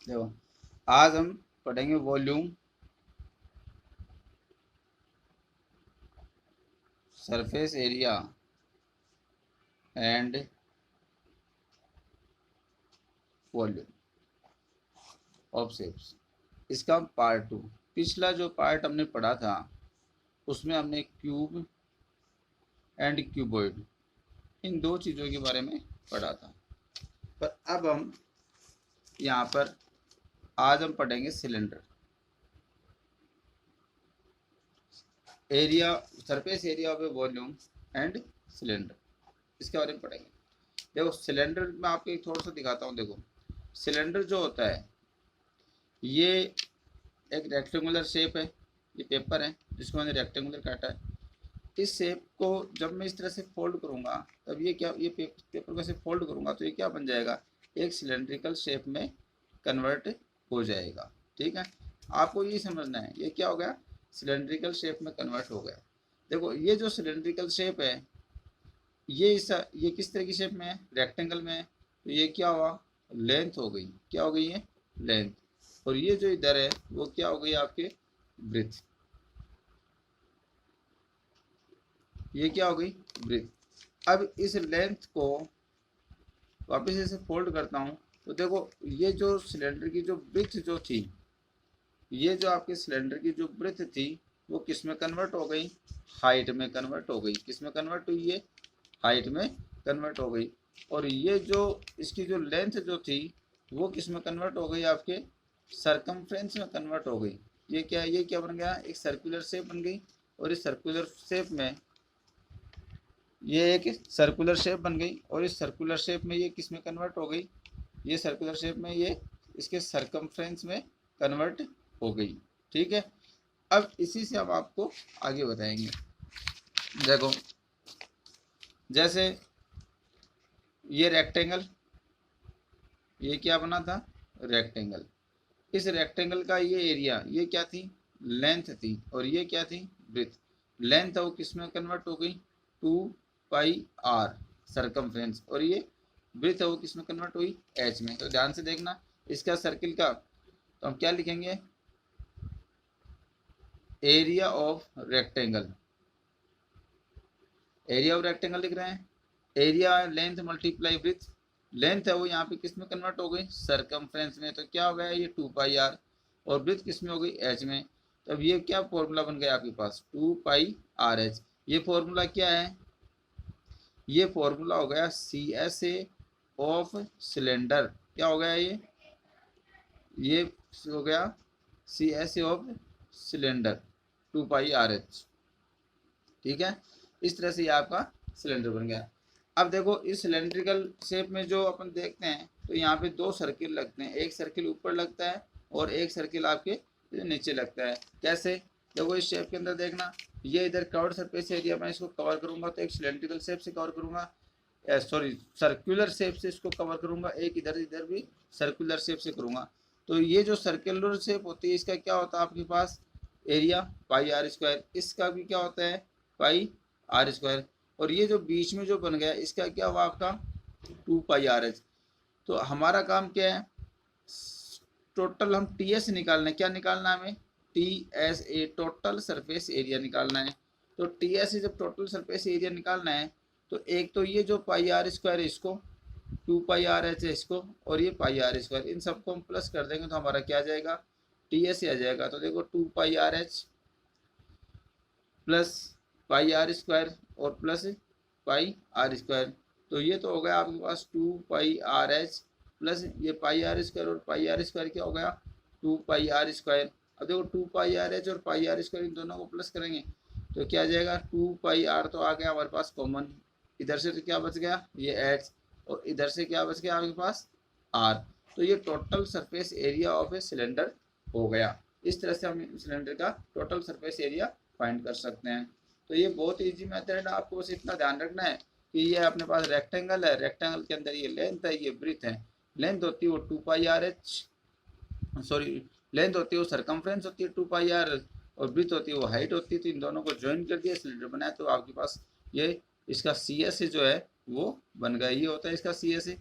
देखो, आज हम पढ़ेंगे volume, surface area and volume of shapes, इसका पार्ट 2। पिछला जो पार्ट हमने पढ़ा था उसमें हमने क्यूब एंड क्यूबॉइड, इन दो चीज़ों के बारे में पढ़ा था। पर अब हम यहाँ पर आज हम पढ़ेंगे cylinder area, surface area of A volume and cylinder, इसके बारे में पढ़ेंगे। देखो, सिलेंडर में आपको एक थोड़ा सा दिखाता हूँ। देखो, सिलेंडर जो होता है ये एक रेक्टेंगुलर शेप है। ये पेपर है जिसको मैंने रेक्टेंगुलर काटा है। इस शेप को जब मैं इस तरह से फोल्ड करूँगा तब ये क्या, ये पेपर को ऐसे फोल्ड करूँगा तो ये क्या बन जाएगा, एक सिलेंड्रिकल शेप में कन्वर्ट हो जाएगा। ठीक है, आपको ये समझना है ये क्या हो गया, सिलेंड्रिकल शेप में कन्वर्ट हो गया। देखो, ये जो सिलेंड्रिकल शेप है ये किस तरह की शेप में है, रेक्टेंगल में है। तो ये क्या हुआ, लेंथ हो गई। क्या हो गई है, लेंथ। और ये जो इधर है वो क्या हो गई आपके, ब्रेथ। ये क्या हो गई, ब्रेथ। अब इस लेंथ को वापस ऐसे फोल्ड करता हूँ तो देखो, ये जो सिलेंडर की जो ब्रेथ जो थी, ये जो आपके सिलेंडर की जो ब्रेथ थी वो किस में कन्वर्ट हो गई, हाइट में कन्वर्ट हो गई। किस में कन्वर्ट हुई है, हाइट में कन्वर्ट हो गई। और ये जो इसकी जो लेंथ जो थी वो किस में कन्वर्ट हो गई, आपके सरकमफ्रेंस में कन्वर्ट हो गई। ये क्या है, ये क्या बन गया, एक सर्कुलर शेप बन गई। और इस सर्कुलर शेप में ये एक सर्कुलर शेप बन गई। और इस सर्कुलर शेप में ये किस में कन्वर्ट हो गई, ये सर्कुलर शेप में ये इसके सरकमफ्रेंस में कन्वर्ट हो गई। ठीक है, अब इसी से हम आपको आगे बताएंगे। देखो, जैसे ये रेक्टेंगल, ये क्या बना था, रेक्टेंगल। इस रेक्टेंगल का ये एरिया, ये क्या थी, लेंथ थी। और ये क्या थी, ब्रेथ। लेंथ है वो किस में कन्वर्ट हो गई, 2πr सरकमफ्रेंस। और ये ब्रेथ है वो किस में कन्वर्ट हुई, एच में। तो ध्यान से देखना, इसका सर्किल का तो हम क्या लिखेंगे, area of rectangle. Area of rectangle लिख रहे हैं, area length multiply breath. Length है वो यहाँ पे किस में कन्वर्ट हो गई, सरकमफ्रेंस में। तो क्या हो गया, ये 2πr। और ब्रेथ किस में हो गई, एच में। तो अब ये क्या फॉर्मूला बन गया आपके पास, 2πrh। ये फॉर्मूला क्या है, ये फॉर्मूला हो गया CSA ऑफ सिलेंडर। क्या हो गया ये हो गया CSA ऑफ सिलेंडर, 2πrh। ठीक है, इस तरह से ये आपका सिलेंडर बन गया। अब देखो, इस सिलेंड्रिकल शेप में जो अपन देखते हैं तो यहाँ पे दो सर्किल लगते हैं। एक सर्किल ऊपर लगता है और एक सर्किल आपके नीचे लगता है। कैसे, देखो इस शेप के अंदर देखना, ये इधर कवर्ड सरफेस एरिया में इसको कवर करूंगा तो एक सिलेंड्रिकल शेप से कवर करूंगा, सॉरी सर्कुलर शेप से इसको कवर करूंगा, एक इधर इधर भी सर्कुलर शेप से करूंगा। तो ये जो सर्कुलर शेप होती है इसका क्या होता है आपके पास, एरिया πr²। इसका भी क्या होता है, πr²। और ये जो बीच में जो बन गया इसका क्या हुआ आपका, 2πrh। तो हमारा काम क्या है, टोटल हम TS निकालना है। क्या निकालना है हमें, TSA, टोटल सरफेस एरिया निकालना है। तो TS जब टोटल सरफेस एरिया निकालना है तो एक तो ये जो πr² है इसको, 2πrh है इसको, और ये πr², इन सबको हम प्लस कर देंगे तो हमारा क्या आ जाएगा, TS आ जाएगा। तो देखो 2πrh प्लस πr² और प्लस πr²। तो ये तो हो गया आपके पास 2πrh प्लस ये πr² और πr² क्या हो गया, 2πr²। अब देखो 2πrh और πr² इन दोनों को प्लस करेंगे तो क्या आ जाएगा, 2πr तो आ गया हमारे पास कॉमन। इधर से तो क्या बच गया, ये h। और इधर से क्या बच गया आपके पास, r। तो ये total surface area of a cylinder हो गया। इस तरह से हम सिलेंडर का टोटल सरफेस एरिया फाइंड कर सकते हैं। तो ये बहुत इजी मेथड है, आपको बस इतना ध्यान रखना है कि ये अपने पास रेक्टेंगल है, रेक्टेंगल के अंदर ये लेंथ है, ये ब्रीथ है। लेंथ होती है वो 2πrh, सॉरी लेंथ होती है वो सरकमफ्रेंस होती है 2πr, और ब्रीथ होती है वो हाइट होती है। तो इन दोनों को ज्वाइन कर दिया, सिलेंडर बनाया, तो आपके पास ये इसका CSA जो है वो बन गया। ये होता है इसका CSA।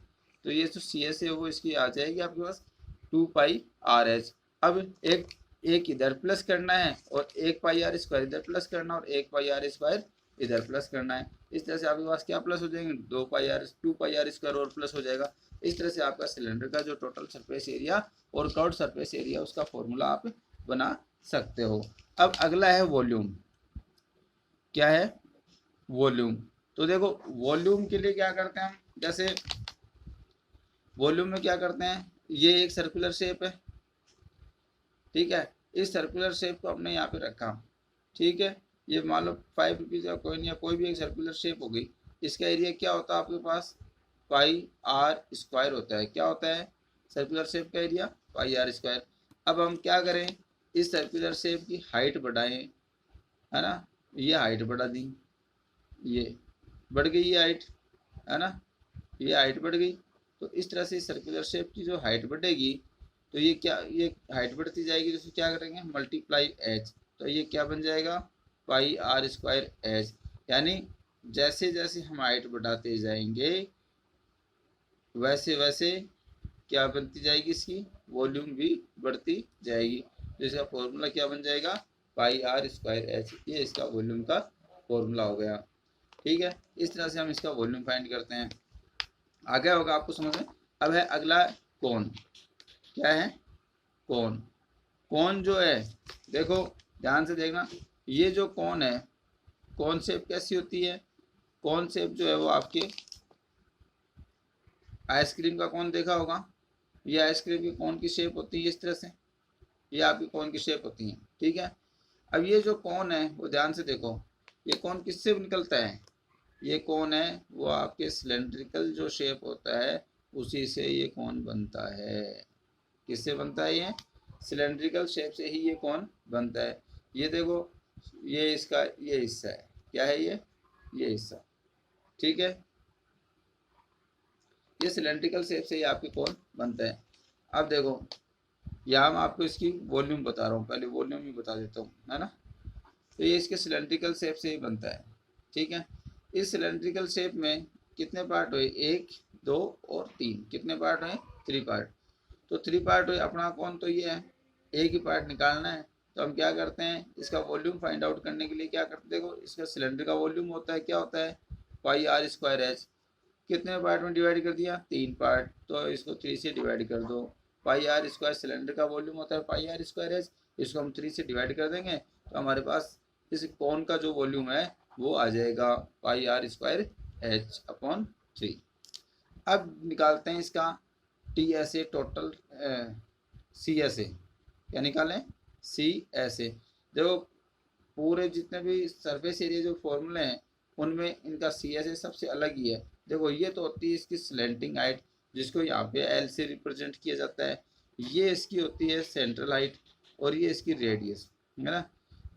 तो ये जो CSA है वो इसकी आ जाएगी आपके पास टू पाई आर एच। अब एक इधर प्लस करना है और एक पाई आर स्क्वायर इधर प्लस करना है और एक पाई आर स्क्वायर इधर प्लस करना है। इस तरह से आपके पास क्या प्लस हो जाएंगे, टू पाई आर स्क्वायर और प्लस हो जाएगा। इस तरह से आपका सिलेंडर का जो टोटल सरफेस एरिया और कर्व्ड सरफेस एरिया उसका फॉर्मूला आप बना सकते हो। अब अगला है वॉल्यूम। क्या है, वॉल्यूम। तो देखो वॉल्यूम के लिए क्या करते हैं हम, जैसे वॉल्यूम में क्या करते हैं, ये एक सर्कुलर शेप है, ठीक है। इस सर्कुलर शेप को हमने यहाँ पे रखा, ठीक है। ये मान लो 5 रुपीज़ या कोई नहीं, कोई भी एक सर्कुलर शेप हो गई। इसका एरिया क्या होता है आपके पास, पाई आर स्क्वायर होता है। क्या होता है सर्कुलर शेप का एरिया, पाई आर स्क्वायर। अब हम क्या करें, इस सर्कुलर शेप की हाइट बढ़ाएं, है ना। ये हाइट बढ़ा दी, ये बढ़ गई, ये हाइट, है ना, ये हाइट बढ़ गई। तो इस तरह से सर्कुलर शेप की जो हाइट बढ़ेगी, तो ये क्या, ये हाइट बढ़ती जाएगी, तो क्या करेंगे, मल्टीप्लाई एच। तो ये क्या बन जाएगा, पाई आर स्क्वायर एच। यानी जैसे जैसे हम हाइट बढ़ाते जाएंगे वैसे वैसे क्या बनती जाएगी, इसकी वॉल्यूम भी बढ़ती जाएगी। तो इसका फॉर्मूला क्या बन जाएगा, पाई आर स्क्वायर एच। ये इसका वॉल्यूम का फॉर्मूला हो गया, ठीक है। इस तरह से हम इसका वॉल्यूम फाइंड करते हैं। आ गया होगा आपको समझ में। अब है अगला कोण। क्या है, कोण। कोण जो है, देखो ध्यान से देखना, ये जो कोण है, कोण शेप कैसी होती है, कोण शेप जो है वो आपके आइसक्रीम का कोण देखा होगा। ये आइसक्रीम की कोण की शेप होती है इस तरह से, ये आपकी कोण की शेप होती है, ठीक है। अब ये जो कोण है वो ध्यान से देखो, ये कोण किससे निकलता है, ये कोण है वो आपके सिलेंड्रिकल जो शेप होता है उसी से ये कोण बनता है। किससे बनता है, ये सिलेंड्रिकल शेप से ही ये कोण बनता है। ये देखो, ये इसका ये हिस्सा है, क्या है ये हिस्सा, ठीक है। ये सिलेंड्रिकल शेप से ही आपके कोण बनता है। अब देखो यहाँ मैं आपको इसकी वॉल्यूम बता रहा हूँ, पहले वॉल्यूम ही बता देता हूँ, है ना। तो ये इसके सिलेंड्रिकल शेप से ही बनता है, ठीक है। इस सिलेंड्रिकल शेप में कितने पार्ट हुए, 1 2 और 3, कितने पार्ट हुए, 3 पार्ट। तो 3 पार्ट हुए, अपना कौन तो ये है, एक ही पार्ट निकालना है। तो हम क्या करते हैं, इसका वॉल्यूम फाइंड आउट करने के लिए क्या करते हैं, देखो इसका सिलेंडर का वॉल्यूम होता है, क्या होता है, पाई आर स्क्वायर एच। कितने पार्ट में डिवाइड कर दिया, 3 पार्ट, तो इसको 3 से डिवाइड कर दो। पाई आर स्क्वायर सिलेंडर का वॉल्यूम होता है पाई आर स्क्वायर एच, इसको हम 3 से डिवाइड कर देंगे तो हमारे पास इस कोण का जो वॉल्यूम है वो आ जाएगा pi r square h upon 3। अब निकालते हैं इसका T S A total, C S A. क्या निकालें, सी एस ए। देखो पूरे जितने भी सरफेस एरिया जो फॉर्मूले हैं उनमें इनका सी एस ए सबसे अलग ही है। देखो ये तो होती है इसकी स्लैंटिंग हाइट, जिसको यहाँ पे एल से रिप्रेजेंट किया जाता है। ये इसकी होती है सेंट्रल हाइट और ये इसकी रेडियस, है ना।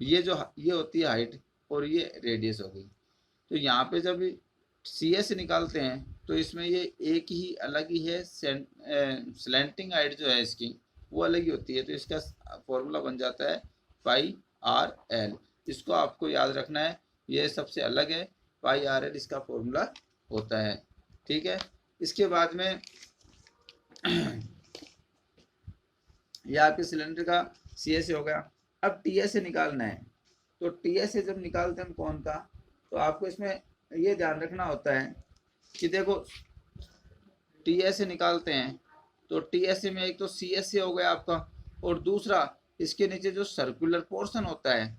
ये होती है हाइट और ये रेडियस हो गई। तो यहाँ पे जब सी एस निकालते हैं तो इसमें ये एक ही अलग ही है, स्लैंटिंग हाइट जो है इसकी वो अलग ही होती है। तो इसका फॉर्मूला बन जाता है पाई आर एल। इसको आपको याद रखना है, ये सबसे अलग है, पाई आर एल इसका फॉर्मूला होता है, ठीक है। इसके बाद में ये आपके सिलेंडर का सी एस हो गया। अब टी एस निकालना है, तो टी एस जब निकालते हैं हम कौन का, तो आपको इसमें ये ध्यान रखना होता है कि देखो टी एस निकालते हैं तो टी एस में एक तो सी एस हो गया आपका, और दूसरा इसके नीचे जो सर्कुलर पोर्शन होता है,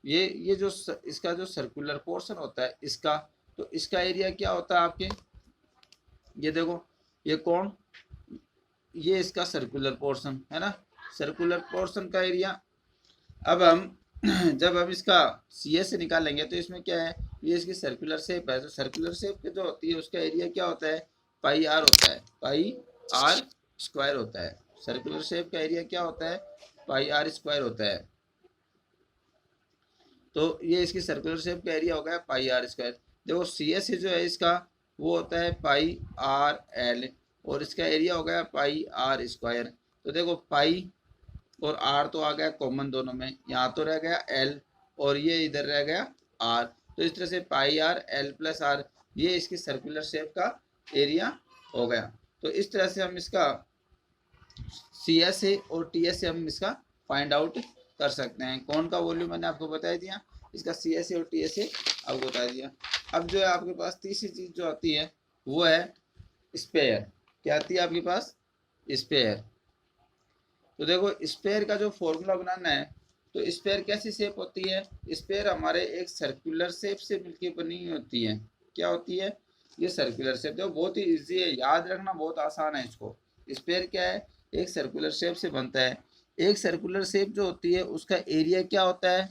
ये जो इसका जो सर्कुलर पोर्शन होता है इसका, तो इसका एरिया क्या होता है आपके, ये देखो ये कौन, ये इसका सर्कुलर पोर्शन है ना, सर्कुलर पोर्शन का एरिया। अब हम जब हम इसका सी एस से निकालेंगे तो इसमें क्या है, ये इसकी सर्कुलर शेप है, तो सर्कुलर शेप जो होती है उसका एरिया क्या होता है, पाई आर होता है, पाई आर स्क्वायर होता है। सर्कुलर शेप का एरिया क्या होता है, पाई आर स्क्वायर होता है। तो ये इसकी सर्कुलर शेप का एरिया हो गया पाई आर स्क्वायर। देखो सी एस जो है इसका वो होता है पाई आर एल और इसका एरिया हो गया पाई आर स्क्वायर। तो देखो पाई और आर तो आ गया कॉमन दोनों में, यहाँ तो रह गया एल और ये इधर रह गया आर। तो इस तरह से पाई आर एल प्लस आर, ये इसकी सर्कुलर शेप का एरिया हो गया। तो इस तरह से हम इसका CSA और TSA हम इसका फाइंड आउट कर सकते हैं। कौन का वॉल्यूम मैंने आपको बता दिया, इसका CSA और TSA आपको बता दिया। अब जो है आपके पास तीसरी चीज़ जो आती है वो है स्पेयर। क्या आती है आपके पास, स्पेयर। तो देखो स्पेयर का जो फॉर्मूला बनाना है, तो स्पेयर कैसी शेप होती है, स्पेयर हमारे एक सर्कुलर शेप से मिलकर बनी हुई होती है। क्या होती है, ये सर्कुलर शेप। देखो बहुत ही इजी है, याद रखना बहुत आसान है इसको। स्पेयर क्या है, एक सर्कुलर शेप से बनता है। एक सर्कुलर शेप जो होती है उसका एरिया क्या होता है,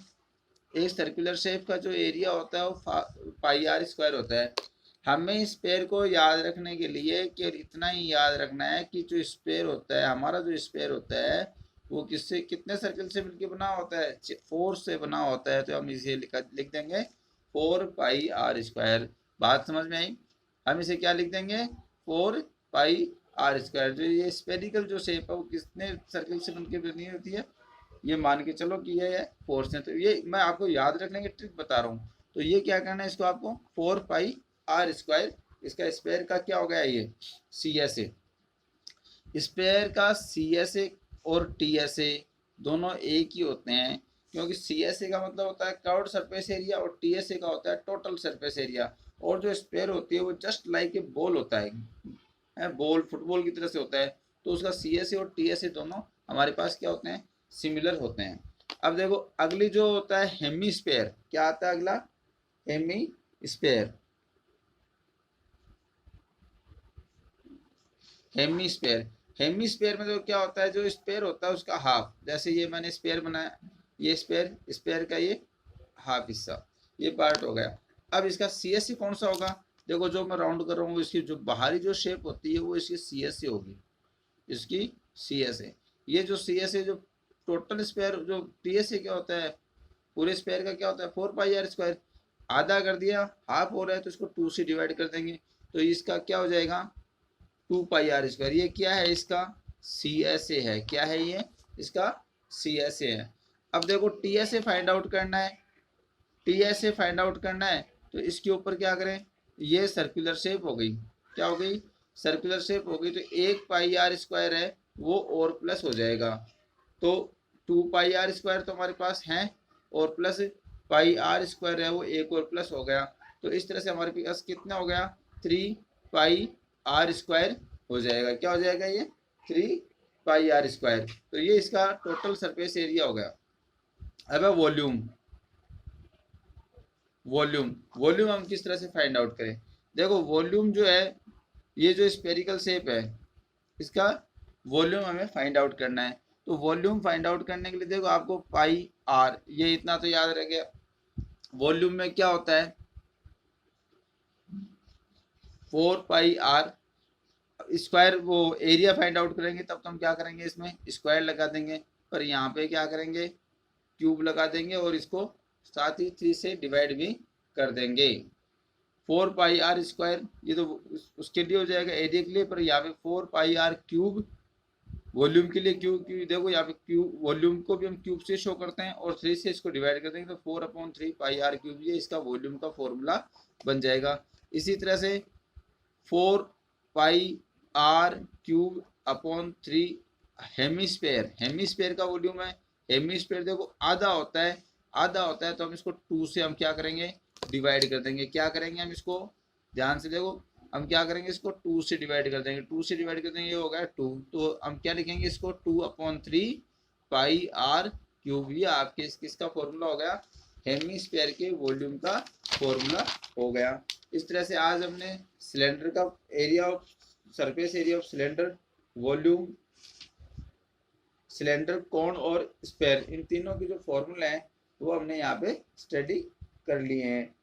एक सर्कुलर शेप का जो एरिया होता है वो पाई आर स्क्वायर होता है। हमें स्पेयर को याद रखने के लिए कि इतना ही याद रखना है कि जो स्पेयर होता है, हमारा जो स्पेयर होता है वो किससे, कितने सर्कल से मिलकर बना होता है, 4 से बना होता है। तो हम इसे लिख देंगे 4 पाई आर स्क्वायर। बात समझ में आई, हम इसे क्या लिख देंगे, 4 पाई आर स्क्वायर। जो ये स्पेरिकल जो शेप है वो कितने सर्कल से बनकर बनी होती है, ये मान के चलो कि ये है 4 से। तो ये मैं आपको याद रखने की ट्रिक बता रहा हूँ। तो ये क्या करना है, इसको आपको 4 पाई आर स्क्वायर, इसका स्पेयर का क्या हो गया, ये CSA। स्पेयर का CSA और TSA दोनों एक ही होते हैं, क्योंकि CSA का मतलब होता है कर्व्ड सरफेस एरिया और TSA का होता है टोटल सरफेस एरिया। और जो स्पेयर होती है वो जस्ट लाइक ए बॉल होता है, बॉल फुटबॉल की तरह से होता है। तो उसका CSA और TSA दोनों हमारे पास क्या होते हैं, सिमिलर होते हैं। अब देखो अगली जो होता है हेमीस्फेयर, क्या आता है अगला, हेमीस्फेयर। हेमीस्फेयर, हेमीस्फेयर में तो क्या होता है, जो स्पेयर होता है उसका हाफ, जैसे ये मैंने स्पेयर बनाया, ये स्पेयर, स्पेयर का ये हाफ हिस्सा, ये पार्ट हो गया। अब इसका CSA कौन सा होगा, देखो जो मैं राउंड कर रहा हूँ इसकी जो बाहरी जो शेप होती है वो इसकी CSA होगी, इसकी CSA। ये जो CSA जो टोटल स्पेयर, जो TSA क्या होता है, पूरे स्पेयर का क्या होता है 4 पाई आर स्क्वायर। आधा कर दिया, हाफ हो रहा है तो इसको 2 से डिवाइड कर देंगे, तो इसका क्या हो जाएगा 2 पाई आर स्क्वायर। ये क्या है, इसका CSA है। क्या है ये, इसका CSA है। अब देखो TSA फाइंड आउट करना है, TSA फाइंड आउट करना है तो इसके ऊपर क्या करें, ये सर्कुलर शेप हो गई, क्या हो गई, सर्कुलर शेप हो गई। तो 1 पाई आर स्क्वायर है वो और प्लस हो जाएगा। तो 2 पाई आर स्क्वायर तो हमारे पास है, और प्लस पाई आर स्क्वायर है वो एक और प्लस हो गया। तो इस तरह से हमारे पास कितना हो गया, 3 पाई आर स्क्वायर हो जाएगा। क्या हो जाएगा ये, 3 पाई आर स्क्वायर। तो ये इसका टोटल सरफेस एरिया हो गया। अब है वॉल्यूम। वॉल्यूम हम किस तरह से फाइंड आउट करें, देखो वॉल्यूम जो है, ये जो स्पेरिकल शेप है इसका वॉल्यूम हमें फाइंड आउट करना है। तो वॉल्यूम फाइंड आउट करने के लिए देखो आपको पाई आर, ये इतना तो याद रह गया। वॉल्यूम में क्या होता है 4 पाई आर स्क्वायर। वो एरिया फाइंड आउट करेंगे तब तो हम क्या करेंगे, इसमें स्क्वायर लगा देंगे, पर यहाँ पे क्या करेंगे क्यूब लगा देंगे, और इसको साथ ही 3 से डिवाइड भी कर देंगे। 4 पाई आर स्क्वायर ये तो उसके लिए हो जाएगा एरिया के लिए, पर यहाँ पे 4 पाई आर क्यूब वॉल्यूम के लिए, क्यूब क्यों, देखो यहाँ पे क्यूब वॉल्यूम को भी हम क्यूब से शो करते हैं, और 3 से इसको डिवाइड कर देंगे तो 4/3 पाई आर क्यूब, ये इसका वॉल्यूम का फॉर्मूला बन जाएगा। इसी तरह से 4 pi R cube upon 3 hemisphere, hemisphere का वॉल्यूम है। हेमीस्फेयर देखो आधा होता है, आधा होता है तो हम इसको 2 से हम क्या करेंगे डिवाइड कर देंगे। क्या करेंगे हम इसको ध्यान से देखो, हम क्या करेंगे इसको 2 से डिवाइड कर देंगे, 2 से डिवाइड कर देंगे ये हो गया 2। तो हम क्या लिखेंगे इसको 2/3 पाई आर क्यूब। ये आपके किसका फॉर्मूला हो गया, हेमीस्फेयर के वॉल्यूम का फॉर्मूला हो गया। इस तरह से आज हमने सिलेंडर का area of surface area of cylinder, volume, cylinder, cone और स्पेयर, इन तीनों के जो फॉर्मूले हैं वो हमने यहाँ पे स्टडी कर लिए हैं।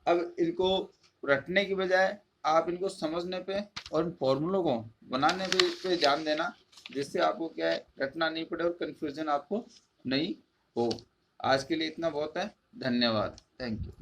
अब इनको रटने की बजाय आप इनको समझने पे और फॉर्मूलों को बनाने पे ध्यान देना, जिससे आपको क्या है रटना नहीं पड़े और कंफ्यूजन आपको नहीं हो। आज के लिए इतना बहुत है, धन्यवाद, थैंक यू।